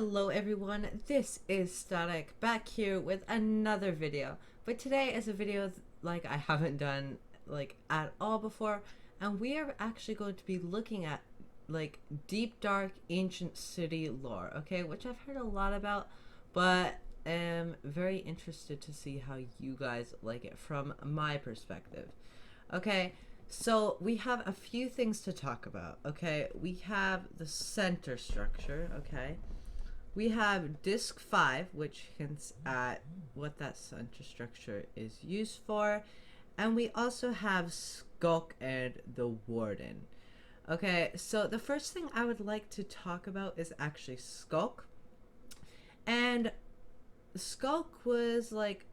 Hello everyone, this is Static back here with another video. But today is a video like I haven't done like at all before, and we are actually going to be looking at like deep dark ancient city lore, okay, which I've heard a lot about, but am very interested to see how you guys like it from my perspective. Okay, so we have a few things to talk about, okay? We have the center structure, okay? We have disk 5, which hints at what that center structure is used for. And we also have Sculk and the Warden. Okay, so the first thing I would like to talk about is actually Sculk. And Sculk was like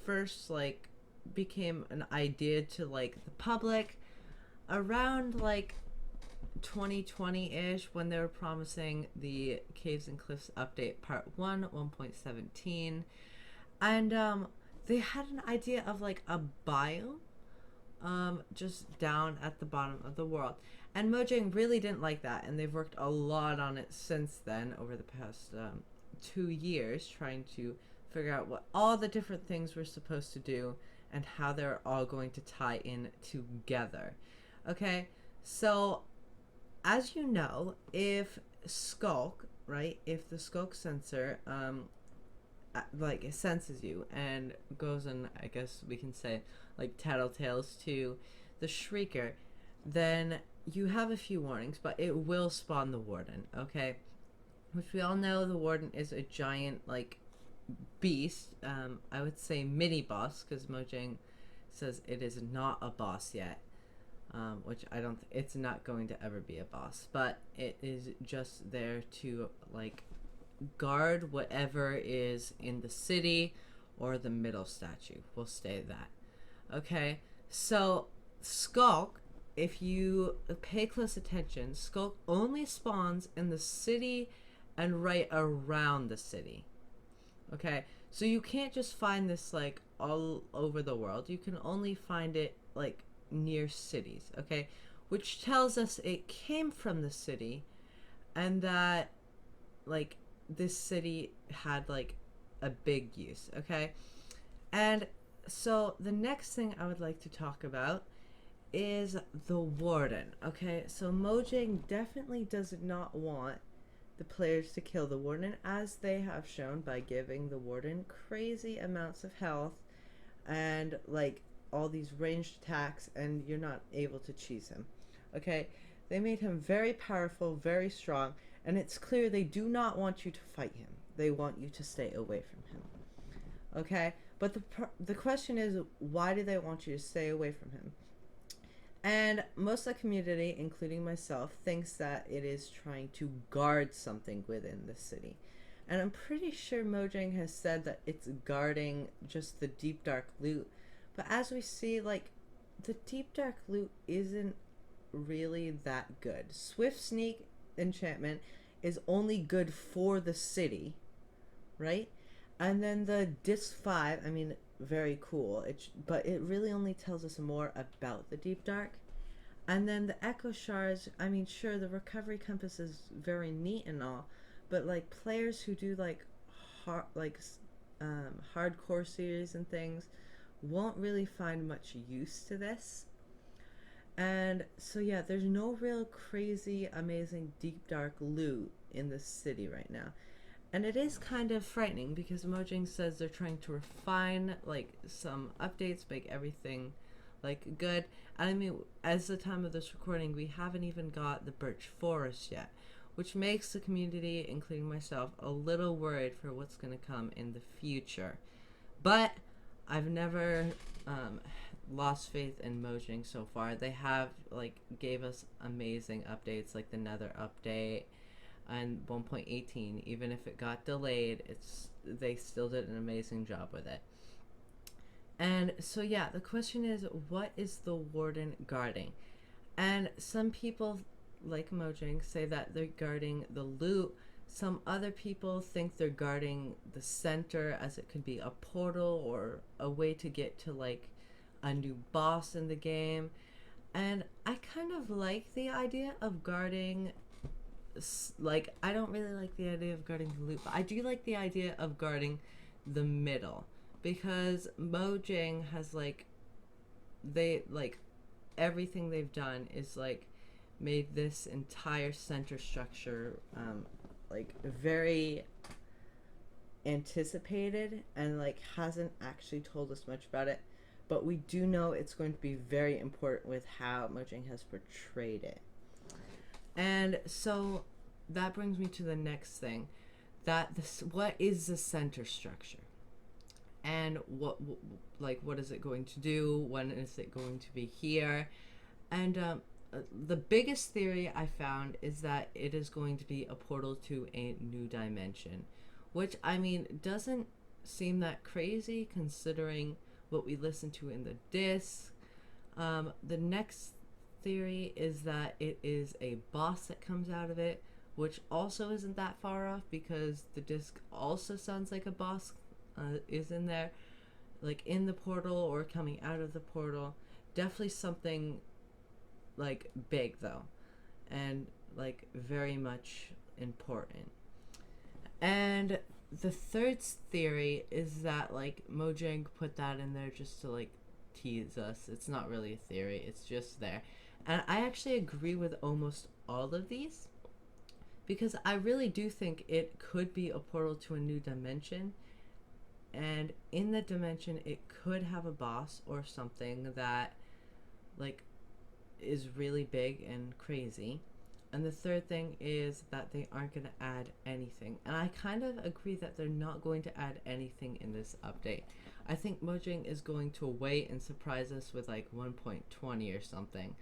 first like became an idea to like the public around like 2020-ish when they were promising the Caves and Cliffs update part 1 1.17, and they had an idea of like a biome just down at the bottom of the world, and Mojang really didn't like that, and they've worked a lot on it since then over the past 2 years trying to figure out what all the different things we're supposed to do and how they're all going to tie in together. Okay, so as you know, if Sculk, right, if the Sculk sensor like it senses you and goes and I guess we can say like tattletales to the Shrieker, then you have a few warnings, but it will spawn the Warden, okay? Which we all know the Warden is a giant like beast. I would say mini boss, because Mojang says it is not a boss yet. Which I don't, it's not going to ever be a boss, but it is just there to like guard whatever is in the city or the middle statue. We'll stay that. Okay, so Skulk, if you pay close attention, Skulk only spawns in the city and right around the city. Okay, so you can't just find this like all over the world. You can only find it like near cities, okay, which tells us it came from the city and that like this city had like a big use, okay? And so the next thing I would like to talk about is the Warden, okay? So Mojang definitely does not want the players to kill the Warden, as they have shown by giving the Warden crazy amounts of health and like all these ranged attacks, and you're not able to cheese him. Okay, they made him very powerful, very strong, and it's clear they do not want you to fight him. They want you to stay away from him. Okay, but the question is, why do they want you to stay away from him? And most of the community, including myself, thinks that it is trying to guard something within the city. And I'm pretty sure Mojang has said that it's guarding just the deep dark loot. But as we see, like, the deep dark loot isn't really that good. Swift Sneak enchantment is only good for the city, right? And then the Disc 5, I mean, very cool. But it really only tells us more about the deep dark. And then the Echo Shards, I mean, sure, the Recovery Compass is very neat and all, but like players who do like hardcore series and things won't really find much use to this. And so yeah, there's no real crazy amazing deep dark loot in the city right now, and it is kind of frightening because Mojang says they're trying to refine like some updates, make everything like good. And I mean, as the time of this recording, we haven't even got the Birch Forest yet, which makes the community, including myself, a little worried for what's going to come in the future. But I've never lost faith in Mojang so far. They have like gave us amazing updates, like the Nether update and 1.18. Even if it got delayed, they still did an amazing job with it. And so yeah, the question is, what is the Warden guarding? And some people like Mojang say that they're guarding the loot. Some other people think they're guarding the center, as it could be a portal or a way to get to like a new boss in the game. And I kind of like the idea of guarding like, I don't really like the idea of guarding the loop, but I do like the idea of guarding the middle, because Mojang has like, they like, everything they've done is like made this entire center structure like very anticipated, and like hasn't actually told us much about it, but we do know it's going to be very important with how Mojang has portrayed it. And so that brings me to the next thing, that this, what is the center structure, and what is it going to do, when is it going to be here? And the biggest theory I found is that it is going to be a portal to a new dimension, which, I mean, doesn't seem that crazy considering what we listened to in the disc. The next theory is that it is a boss that comes out of it, which also isn't that far off, because the disc also sounds like a boss is in there, like in the portal or coming out of the portal. Definitely something like big though, and like very much important. And the third theory is that like Mojang put that in there just to like tease us. It's not really a theory, it's just there. And I actually agree with almost all of these, because I really do think it could be a portal to a new dimension, and in the dimension it could have a boss or something that like is really big and crazy. And the third thing is that they aren't going to add anything, and I kind of agree that they're not going to add anything in this update. I think Mojang is going to wait and surprise us with like 1.20 or something.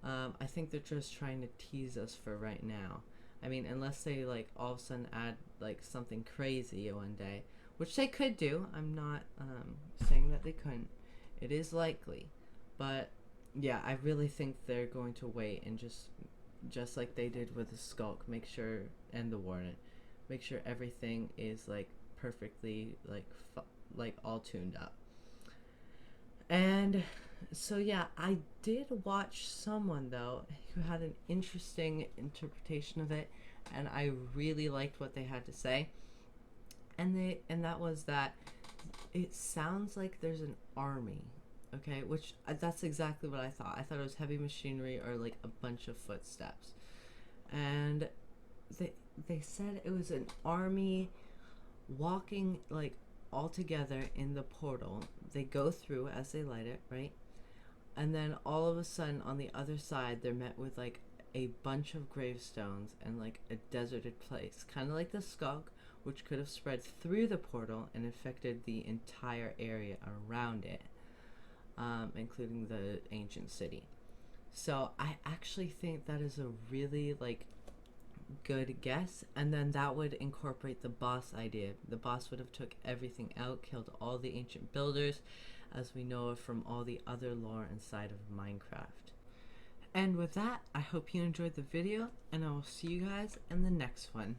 I think they're just trying to tease us for right now. I mean, unless they like all of a sudden add like something crazy one day, which they could do. I'm not saying that they couldn't. It is likely, but yeah, I really think they're going to wait and just like they did with the Sculk, make sure, and the Warden, make sure everything is like perfectly like all tuned up. And so yeah, I did watch someone though who had an interesting interpretation of it, and I really liked what they had to say. And that was that it sounds like there's an army, okay, which that's exactly what I thought. I thought it was heavy machinery or like a bunch of footsteps. And they said it was an army walking like all together in the portal. They go through as they light it, right? And then all of a sudden on the other side they're met with like a bunch of gravestones and like a deserted place, kind of like the Sculk, which could have spread through the portal and infected the entire area around it, including the ancient city. So I actually think that is a really like good guess, and then that would incorporate the boss idea. The boss would have took everything out, killed all the ancient builders, as we know from all the other lore inside of Minecraft. And with that, I hope you enjoyed the video, and I will see you guys in the next one.